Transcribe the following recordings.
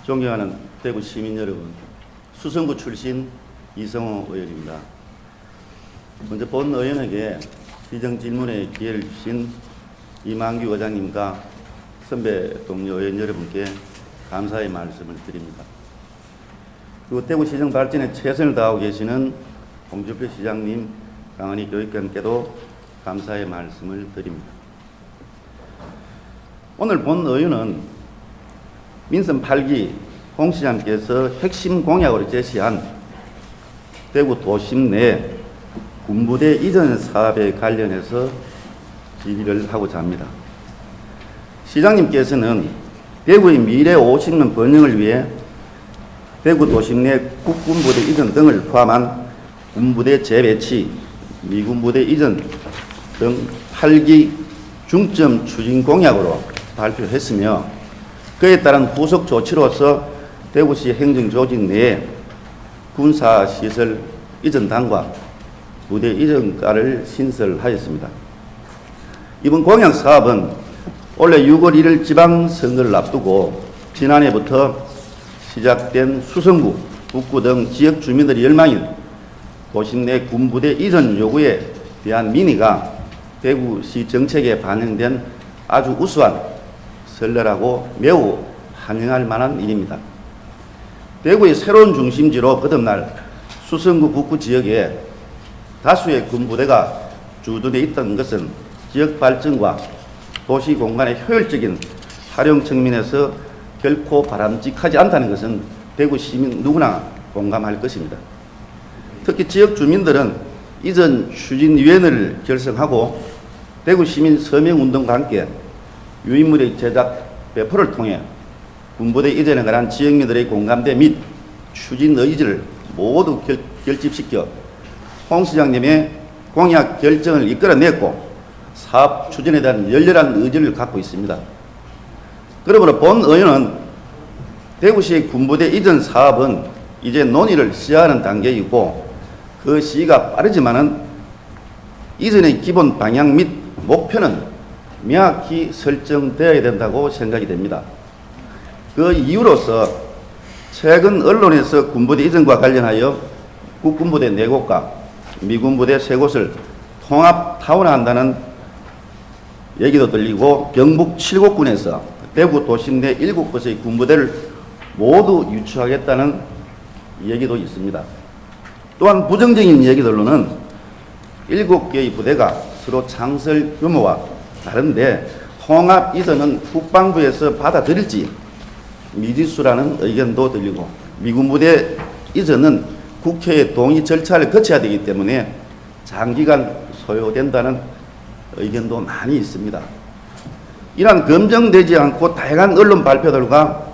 존경하는 대구 시민 여러분, 수성구 출신 이성호 의원입니다. 먼저 본 의원에게 시정 질문의 기회를 주신 이만규 의장님과 선배 동료 의원 여러분께 감사의 말씀을 드립니다. 그리고 대구시정 발전에 최선을 다하고 계시는 홍준표 시장님, 강은희 교육감께도 감사의 말씀을 드립니다. 오늘 본 의원은 민선 8기 홍 시장께서 핵심 공약으로 제시한 대구 도심 내 군부대 이전 사업에 관련해서 질의를 하고자 합니다. 시장님께서는 대구의 미래 50년 번영을 위해 대구 도심 내 국군부대 이전 등을 포함한 군부대 재배치, 미군부대 이전 등 8기 중점 추진 공약으로 발표했으며 그에 따른 후속 조치로서 대구시 행정조직 내에 군사시설 이전단과 부대 이전과를 신설하였습니다. 이번 공약 사업은 올해 6월 1일 지방선거를 앞두고 지난해부터 시작된 수성구, 북구 등 지역 주민들의 열망인 도심 내 군부대 이전 요구에 대한 민의가 대구시 정책에 반영된 아주 우수한 선례라고 매우 환영할 만한 일입니다. 대구의 새로운 중심지로 거듭날 수성구 북구 지역에 다수의 군부대가 주둔해 있던 것은 지역 발전과 도시 공간의 효율적인 활용 측면에서 결코 바람직하지 않다는 것은 대구 시민 누구나 공감할 것입니다. 특히 지역 주민들은 이전 추진위원회를 결성하고 대구 시민 서명운동과 함께 유인물의 제작 배포를 통해 군부대 이전에 관한 지역민들의 공감대 및 추진 의지를 모두 결집시켜 홍 시장님의 공약 결정을 이끌어냈고 사업 추진에 대한 열렬한 의지를 갖고 있습니다. 그러므로 본 의원은 대구시의 군부대 이전 사업은 이제 논의를 시작하는 단계이고 그 시기가 빠르지만은 이전의 기본 방향 및 목표는 명확히 설정되어야 된다고 생각이 됩니다. 그 이유로서 최근 언론에서 군부대 이전과 관련하여 국군부대 4곳과 미군부대 3곳을 통합 타원한다는 얘기도 들리고 경북 7곳군에서 대구 도심 내 7곳의 군부대를 모두 유치하겠다는 얘기도 있습니다. 또한 부정적인 얘기들로는 7개의 부대가 서로 창설 규모와 다른데 통합 이전은 국방부에서 받아들일지 미지수라는 의견도 들리고 미군부대 이전은 국회의 동의 절차를 거쳐야 되기 때문에 장기간 소요된다는 의견도 많이 있습니다. 이러한 검증되지 않고 다양한 언론 발표들과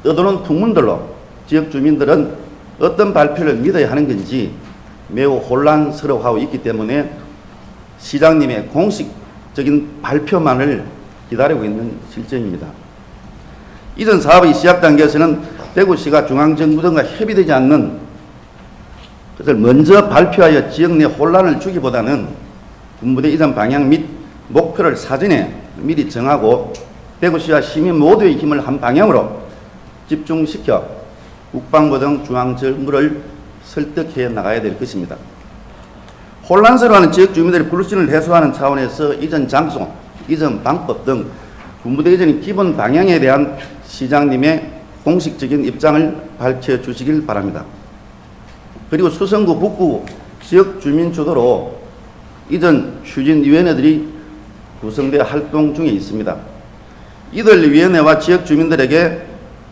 떠도는 풍문들로 지역 주민들은 어떤 발표를 믿어야 하는 건지 매우 혼란스러워하고 있기 때문에 시장님의 공식적인 발표만을 기다리고 있는 실정입니다. 이전 사업의 시작 단계에서는 대구시가 중앙정부 등과 협의되지 않는 것을 먼저 발표하여 지역 내 혼란을 주기보다는 군부대 이전 방향 및 목표를 사전에 미리 정하고 대구시와 시민 모두의 힘을 한 방향으로 집중시켜 국방부 등 중앙정부를 설득해 나가야 될 것입니다. 혼란스러워하는 지역 주민들의 불신을 해소하는 차원에서 이전 장소, 이전 방법 등 군부대 이전의 기본 방향에 대한 시장님의 공식적인 입장을 밝혀주시길 바랍니다. 그리고 수성구 북구 지역 주민 주도로 이전 추진위원회들이 구성되어 활동 중에 있습니다. 이들 위원회와 지역 주민들에게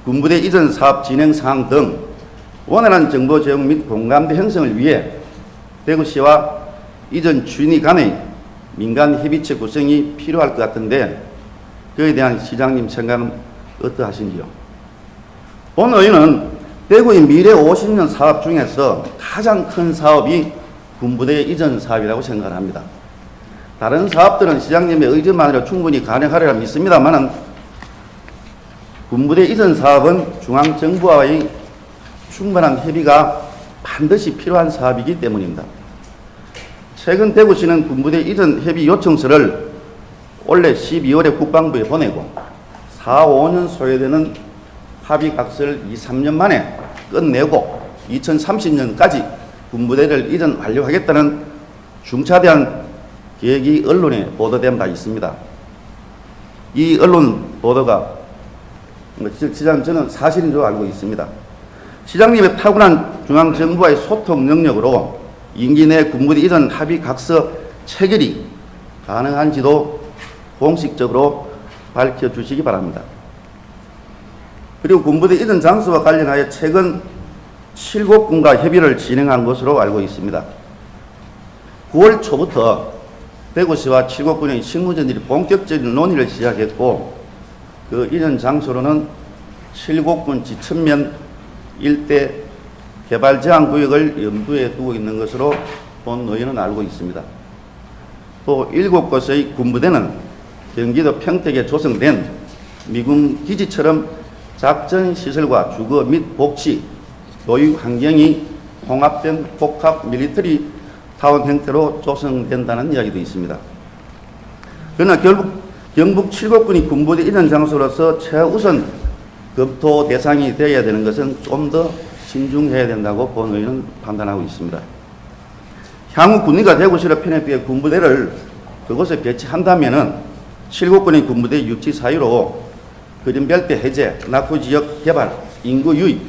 군부대 이전 사업 진행 사항 등 원활한 정보 제공 및 공감대 형성을 위해 대구시와 이전 추진위 간의 민간 협의체 구성이 필요할 것 같은데 그에 대한 시장님 생각은 어떠하신지요? 본 의원은 대구의 미래 50년 사업 중에서 가장 큰 사업이 군부대 이전 사업이라고 생각을 합니다. 다른 사업들은 시장님의 의지만으로 충분히 가능하리라 믿습니다만 군부대 이전 사업은 중앙정부와의 충분한 협의가 반드시 필요한 사업이기 때문입니다. 최근 대구시는 군부대 이전 협의 요청서를 올해 12월에 국방부에 보내고 4, 5년 소요되는 합의각서를 2, 3년 만에 끝내고 2030년까지 군부대를 이전 완료하겠다는 중차대한 계획이 언론에 보도된 바 있습니다. 이 언론 보도가 시장님 저는 사실인 줄 알고 있습니다. 시장님의 타고난 중앙정부와의 소통 능력으로 임기 내 군부대 이전 합의각서 체결이 가능한지도 공식적으로 밝혀주시기 바랍니다. 그리고 군부대 이전 장소와 관련하여 최근 7곳군과 협의를 진행한 것으로 알고 있습니다. 9월 초부터 대구시와 7곳군의 실무진들이 본격적인 논의를 시작했고, 그 이전 장소로는 7곳군 지천면 일대 개발 제한 구역을 염두에 두고 있는 것으로 본 의원은 알고 있습니다. 또 7곳의 군부대는 경기도 평택에 조성된 미군 기지처럼 작전 시설과 주거 및 복지, 교육 환경이 통합된 복합 밀리터리 타운 형태로 조성된다는 이야기도 있습니다. 그러나 결국 경북 7곳군이 군부대 이전 장소로서 최우선 검토 대상이 되어야 되는 것은 좀 더 신중해야 된다고 본 의원은 판단하고 있습니다. 향후 군의가 대구시로 편입해 군부대를 그곳에 배치한다면은 7곳군의 군부대 유치 사유로 그린벨트 해제, 낙후지역 개발, 인구 유입,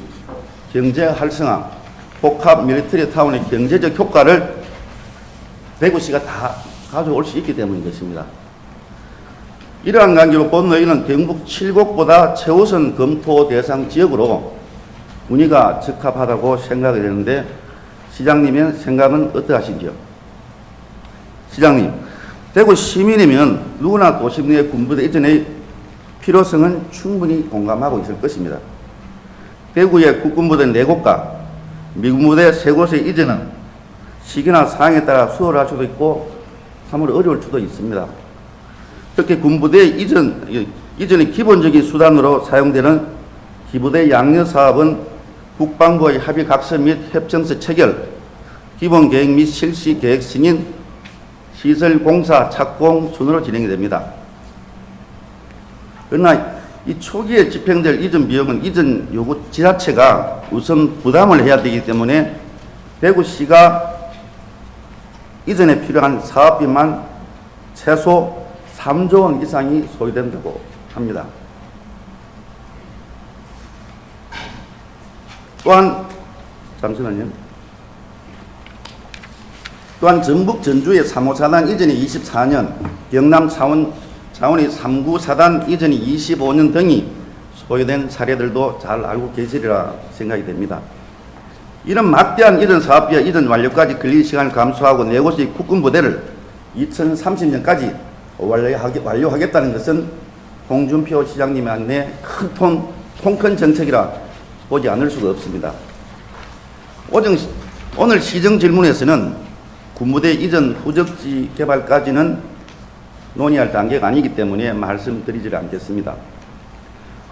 경제 활성화, 복합 밀리터리 타운의 경제적 효과를 대구시가 다 가져올 수 있기 때문인 것입니다. 이러한 관계로 본 의원은 경북 7곳보다 최우선 검토 대상 지역으로 문의가 적합하다고 생각이 되는데 시장님의 생각은 어떠하신지요? 시장님, 대구 시민이면 누구나 도심 내 군부대 이전의 필요성은 충분히 공감하고 있을 것입니다. 대구의 국군부대 4곳과 미군부대 3곳의 이전은 시기나 상황에 따라 수월할 수도 있고 아무리 어려울 수도 있습니다. 특히 군부대 이전의 기본적인 수단으로 사용되는 기부대 양력 사업은 국방부의 합의 각서 및 협정서 체결, 기본 계획 및 실시 계획 승인, 시설 공사 착공 순으로 진행이 됩니다. 그러나 이 초기에 집행될 이전 비용은 이전 요구 지자체가 우선 부담을 해야 되기 때문에 대구시가 이전에 필요한 사업비만 최소 3조 원 이상이 소요된다고 합니다. 또한 잠시만요. 또한 전북 전주의 3호 사단 이전이 24년, 경남 창원의 3구 사단 이전이 25년 등이 소요된 사례들도 잘 알고 계시리라 생각이 됩니다. 이런 막대한 이전 사업비와 이전 완료까지 걸릴 시간을 감수하고 4곳의 국군부대를 2030년까지 완료하겠다는 것은 홍준표 시장님의 안내 통 큰 정책이라 보지 않을 수가 없습니다. 오늘 시정 질문에서는 군부대 이전 후적지 개발까지는 논의할 단계가 아니기 때문에 말씀드리지 않겠습니다.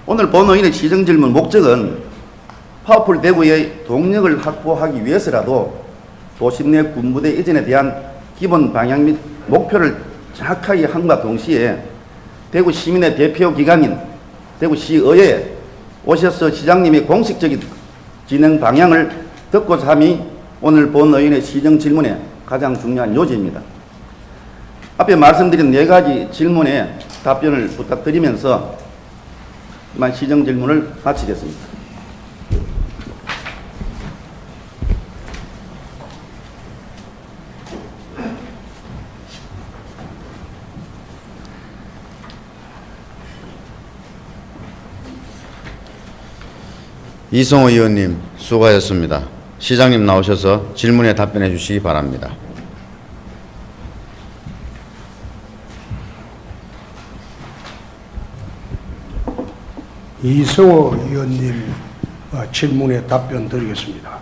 오늘 본 의원의 시정 질문 목적은 파워풀 대구의 동력을 확보하기 위해서라도 도심 내 군부대 이전에 대한 기본 방향 및 목표를 정확하게 함과 동시에 대구 시민의 대표 기관인 대구시의회에 오셔서 시장님의 공식적인 진행 방향을 듣고자 함이 오늘 본 의원의 시정 질문의 가장 중요한 요지입니다. 앞에 말씀드린 4가지 질문에 답변을 부탁드리면서 이만 시정 질문을 마치겠습니다. 이성호 의원님 수고하셨습니다. 시장님 나오셔서 질문에 답변해 주시기 바랍니다. 이성호 의원님 질문에 답변 드리겠습니다.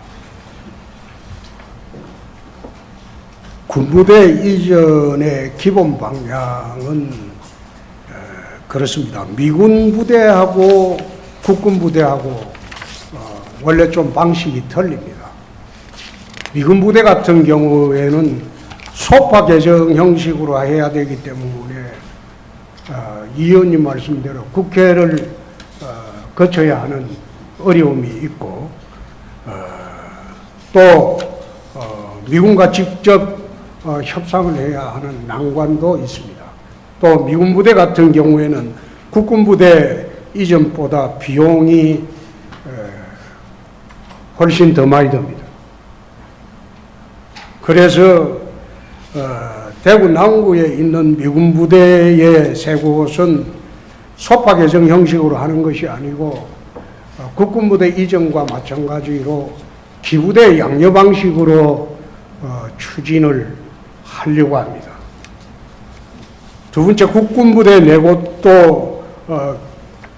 군부대 이전의 기본 방향은 그렇습니다. 미군 부대하고 국군 부대하고 원래 좀 방식이 틀립니다. 미군 부대 같은 경우에는 소파 개정 형식으로 해야 되기 때문에 이 의원님 말씀대로 국회를 거쳐야 하는 어려움이 있고 또 미군과 직접 협상을 해야 하는 난관도 있습니다. 또 미군 부대 같은 경우에는 국군 부대 이전보다 비용이 훨씬 더 많이 듭니다. 그래서 대구 남구에 있는 미군 부대의 세 곳은 소파 개정 형식으로 하는 것이 아니고 국군 부대 이전과 마찬가지로 기부대 양여 방식으로 추진을 하려고 합니다. 두 번째, 국군 부대 네 곳도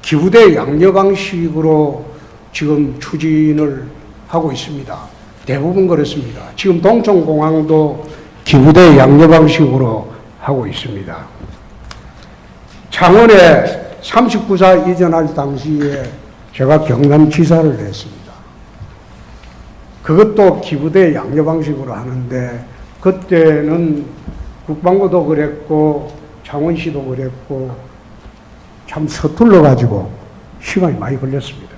기부대 양여 방식으로 지금 추진을 하고 있습니다. 대부분 그렇습니다. 지금 동천공항도 기부대 양여 방식으로 하고 있습니다. 창원에 39사 이전할 당시에 제가 경남지사를 했습니다. 그것도 기부대 양여 방식으로 하는데 그때는 국방부도 그랬고 창원시도 그랬고 참 서툴러 가지고 시간이 많이 걸렸습니다.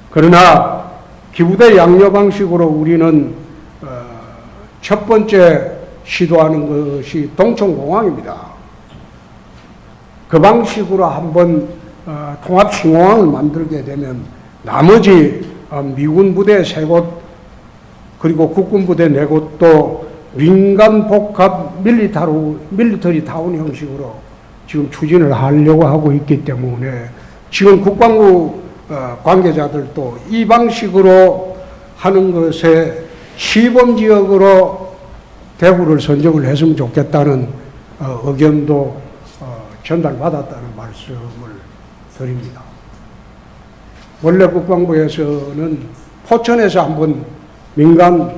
그러나 기부대 양여 방식으로 우리는 첫 번째 시도하는 것이 동천공항입니다. 그 방식으로 한번 통합신공항을 만들게 되면 나머지 미군 부대 세 곳 그리고 국군 부대 네 곳도 민간 복합 밀리터리 타운 형식으로 지금 추진을 하려고 하고 있기 때문에 지금 국방부 관계자들도 이 방식으로 하는 것에 시범지역으로 대구를 선정을 했으면 좋겠다는 의견도 전달받았다는 말씀을 드립니다. 원래 국방부에서는 포천에서 한번 민군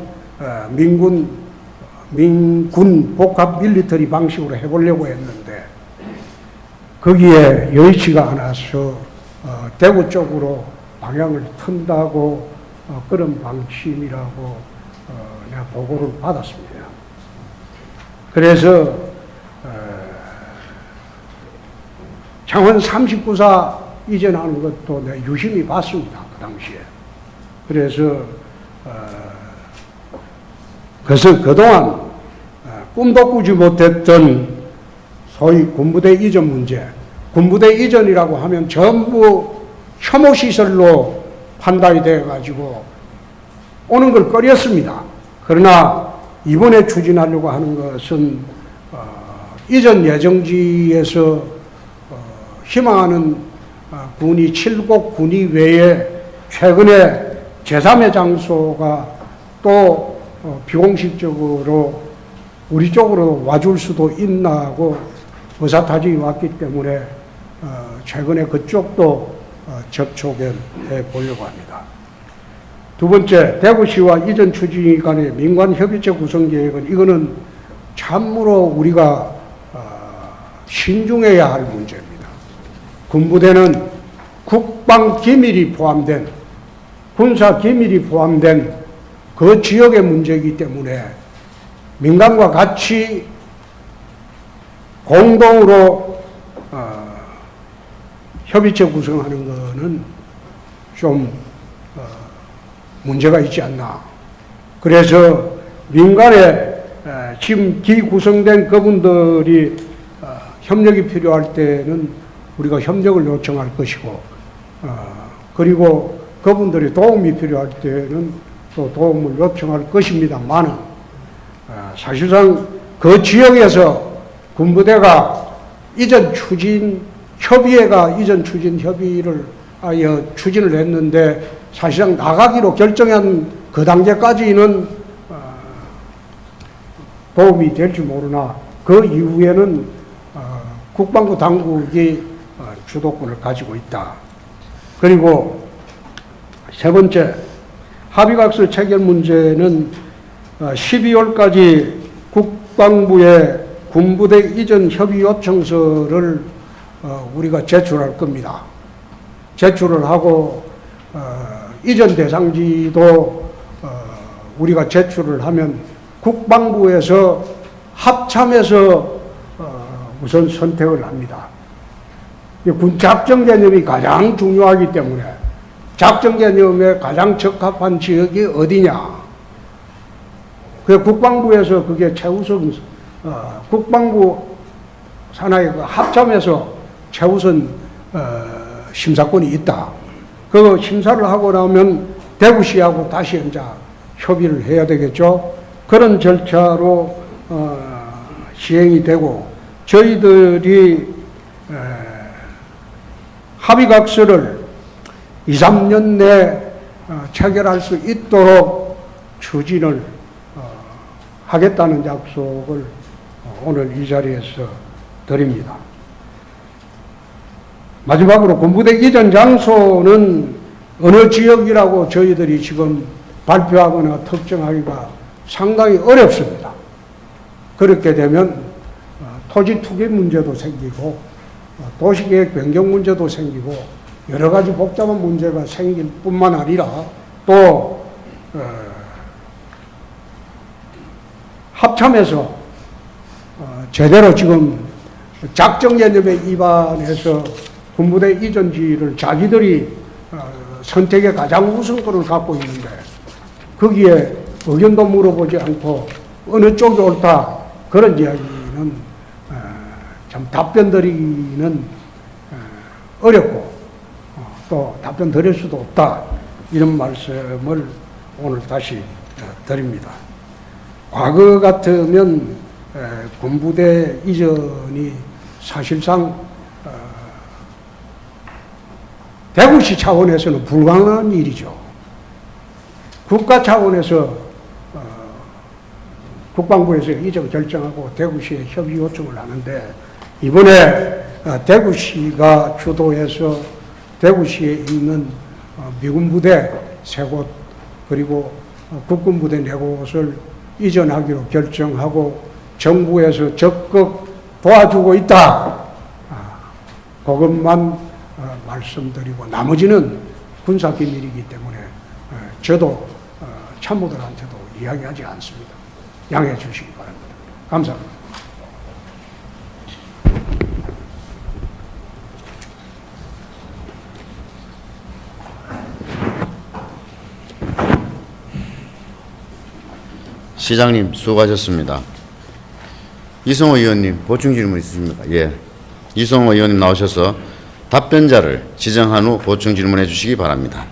복합 밀리터리 방식으로 해보려고 했는데 거기에 여의치가 않아서 대구 쪽으로 방향을 튼다고 그런 방침이라고 내가 보고를 받았습니다. 그래서 창원 39사 이전하는 것도 내가 유심히 봤습니다. 그 당시에. 그래서 그동안 꿈도 꾸지 못했던 소위 군부대 이전 문제, 군부대 이전이라고 하면 전부 혐오시설로 판단이 되어가지고 오는 걸 꺼렸습니다. 그러나 이번에 추진하려고 하는 것은 이전 예정지에서 희망하는 군이 7곡 군이 외에 최근에 제3의 장소가 또 비공식적으로 우리 쪽으로 와줄 수도 있나 하고 의사타진이 왔기 때문에 최근에 그쪽도 접촉해 보려고 합니다. 두 번째, 대구시와 이전 추진 간의 민관협의체 구성 계획은 이거는 참으로 우리가 신중해야 할 문제입니다. 군부대는 국방 기밀이 포함된, 군사 기밀이 포함된 그 지역의 문제이기 때문에 민간과 같이 공동으로 협의체 구성하는 것은 좀 문제가 있지 않나. 그래서 민간에 지금 기구성된 그분들이 협력이 필요할 때는 우리가 협력을 요청할 것이고 그리고 그분들이 도움이 필요할 때는 또 도움을 요청할 것입니다만은 사실상 그 지역에서 군부대가 이전 추진 협의회가 이전 추진 협의를 추진을 했는데 사실상 나가기로 결정한 그 단계까지는 도움이 될지 모르나 그 이후에는 국방부 당국이 주도권을 가지고 있다. 그리고 세 번째, 합의각서 체결 문제는 12월까지 국방부에 군부대 이전 협의 요청서를 우리가 제출할 겁니다. 제출을 하고 이전 대상지도 우리가 제출을 하면 국방부에서 합참해서 우선 선택을 합니다. 이 군 작전 개념이 가장 중요하기 때문에 작전 개념에 가장 적합한 지역이 어디냐. 그 국방부에서 그게 최우선, 국방부 산하의 그 합참에서 최우선 심사권이 있다. 그 심사를 하고 나면 대구시하고 다시 이제 협의를 해야 되겠죠. 그런 절차로 시행이 되고 저희들이 합의각서를 2, 3년 내에 체결할 수 있도록 추진을 하겠다는 약속을 오늘 이 자리에서 드립니다. 마지막으로 군부대 이전 장소는 어느 지역이라고 저희들이 지금 발표하거나 특정하기가 상당히 어렵습니다. 그렇게 되면 토지 투기 문제도 생기고 도시계획 변경 문제도 생기고 여러 가지 복잡한 문제가 생길 뿐만 아니라 또 합참에서 제대로 지금 작전 개념에 위반해서 군부대 이전지를 자기들이 선택의 가장 우선권을 갖고 있는데 거기에 의견도 물어보지 않고 어느 쪽이 옳다 그런 이야기는 참 답변 드리기는 어렵고 또 답변 드릴 수도 없다 이런 말씀을 오늘 다시 드립니다. 과거 같으면 군부대 이전이 사실상 대구시 차원에서는 불가능한 일이죠. 국가 차원에서 국방부에서 이전 결정하고 대구시에 협의 요청을 하는데 이번에 대구시가 주도해서 대구시에 있는 미군 부대 3곳 그리고 국군 부대 4곳을 이전하기로 결정하고 정부에서 적극 도와주고 있다. 그것만 말씀드리고 나머지는 군사 기밀이기 때문에 저도 참모들한테도 이야기하지 않습니다. 양해해 주시기 바랍니다. 감사합니다. 시장님 수고하셨습니다. 이성호 의원님 보충 질문 있으십니까? 예. 이성호 의원님 나오셔서 답변자를 지정한 후 보충 질문해 주시기 바랍니다.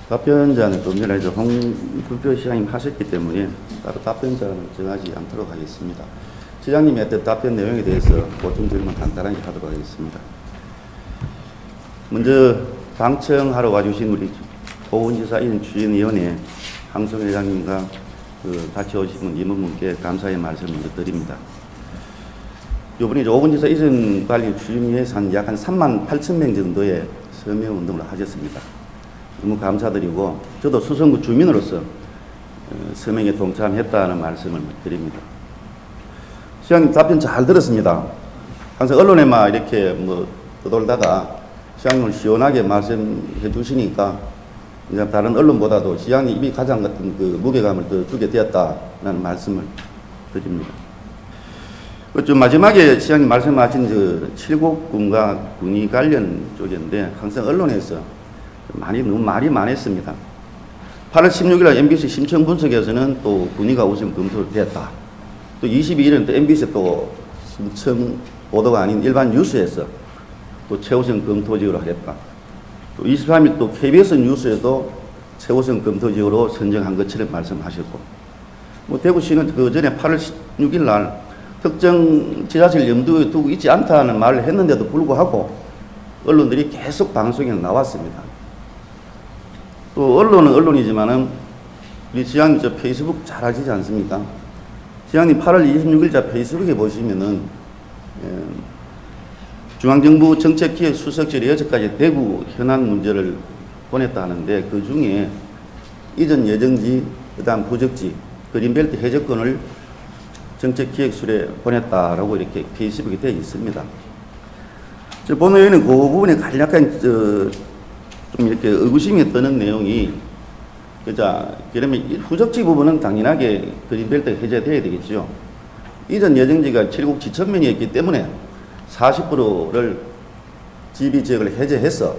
답변자는 좀 전에 홍준표 시장님 하셨기 때문에 따로 답변자는 정하지 않도록 하겠습니다. 시장님의 어떤 답변 내용에 대해서 보충 질문 간단하게 하도록 하겠습니다. 먼저 방청하러 와주신 우리 오은지사 이전 추진위원회 황성 회장님과 같이 오신 임원분께 감사의 말씀을 드립니다. 이번에 오은지사 이전 관리 추진위에서 약 3만 8천 명 정도의 서명 운동을 하셨습니다. 너무 감사드리고 저도 수성구 주민으로서 서명에 동참했다는 말씀을 드립니다. 시장님 답변 잘 들었습니다. 항상 언론에 막 이렇게 떠돌다가 시장님을 시원하게 말씀해 주시니까 이제 다른 언론보다도 시장님 입이 가장 같은 그 무게감을 더 주게 되었다는 말씀을 드립니다. 좀 마지막에 시장님 말씀하신 칠곡군과 군위 관련 쪽인데 항상 언론에서 너무 말이 많았습니다. 8월 16일 MBC 심층 분석에서는 또 군위가 우선 검토됐다. 또 22일은 또 MBC 또 심층 보도가 아닌 일반 뉴스에서 또 최우선 검토지역으로 하겠다. 또 23일 또 KBS 뉴스에도 최우선 검토지역으로 선정한 것처럼 말씀하셨고, 대구시는 그 전에 8월 16일 날 특정 지자체를 염두에 두고 있지 않다는 말을 했는데도 불구하고 언론들이 계속 방송에 나왔습니다. 또 언론은 언론이지만은 우리 시장님 페이스북 잘 하시지 않습니까? 시장님 8월 26일자 페이스북에 보시면은 중앙정부 정책기획 수석실에 6가지 대구 현안 문제를 보냈다 하는데 그 중에 이전 예정지, 그다음 부적지, 그린벨트 해적권을 정책기획실에 보냈다라고 이렇게 페이스북에 되어 있습니다. 저 본회의는 그 부분에 간략한 좀 이렇게 의구심이 드는 내용이 그러면 이 후적지 부분은 당연하게 그린벨트가 해제돼야 되겠죠. 이전 예정지가 7국 지천면이었기 때문에 40%를 GB 지역을 해제해서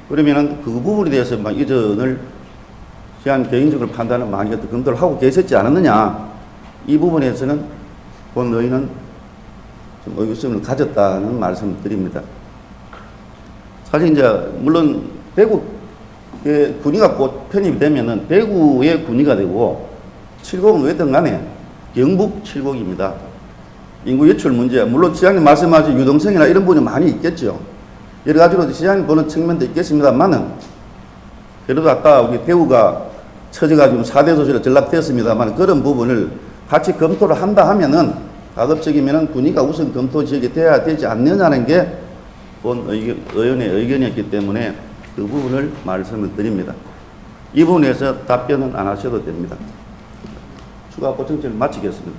그러면은 그 부분에 대해서 막 이전을 제한 개인적으로 판단을 많이 검토를 하고 계셨지 않았느냐. 이 부분에서는 본 의원은 좀 의구심을 가졌다는 말씀을 드립니다. 사실 이제 물론 대구에 군위가 곧 편입이 되면은 대구의 군위가 되고 7곡은 왜든 간에 경북 7곡입니다. 인구 유출 문제, 물론 시장님 말씀하신 유동성이나 이런 부분이 많이 있겠죠. 여러 가지로 시장님 보는 측면도 있겠습니다만은 그래도 아까 우리 대구가 처지가 지금 4대 도시로 전락되었습니다만 그런 부분을 같이 검토를 한다 하면은 가급적이면은 군위가 우선 검토 지역이 돼야 되지 않느냐는 게 본 의원의 의견이었기 때문에 그 부분을 말씀을 드립니다. 이 부분에서 답변은 안 하셔도 됩니다. 추가 보충 질문 마치겠습니다.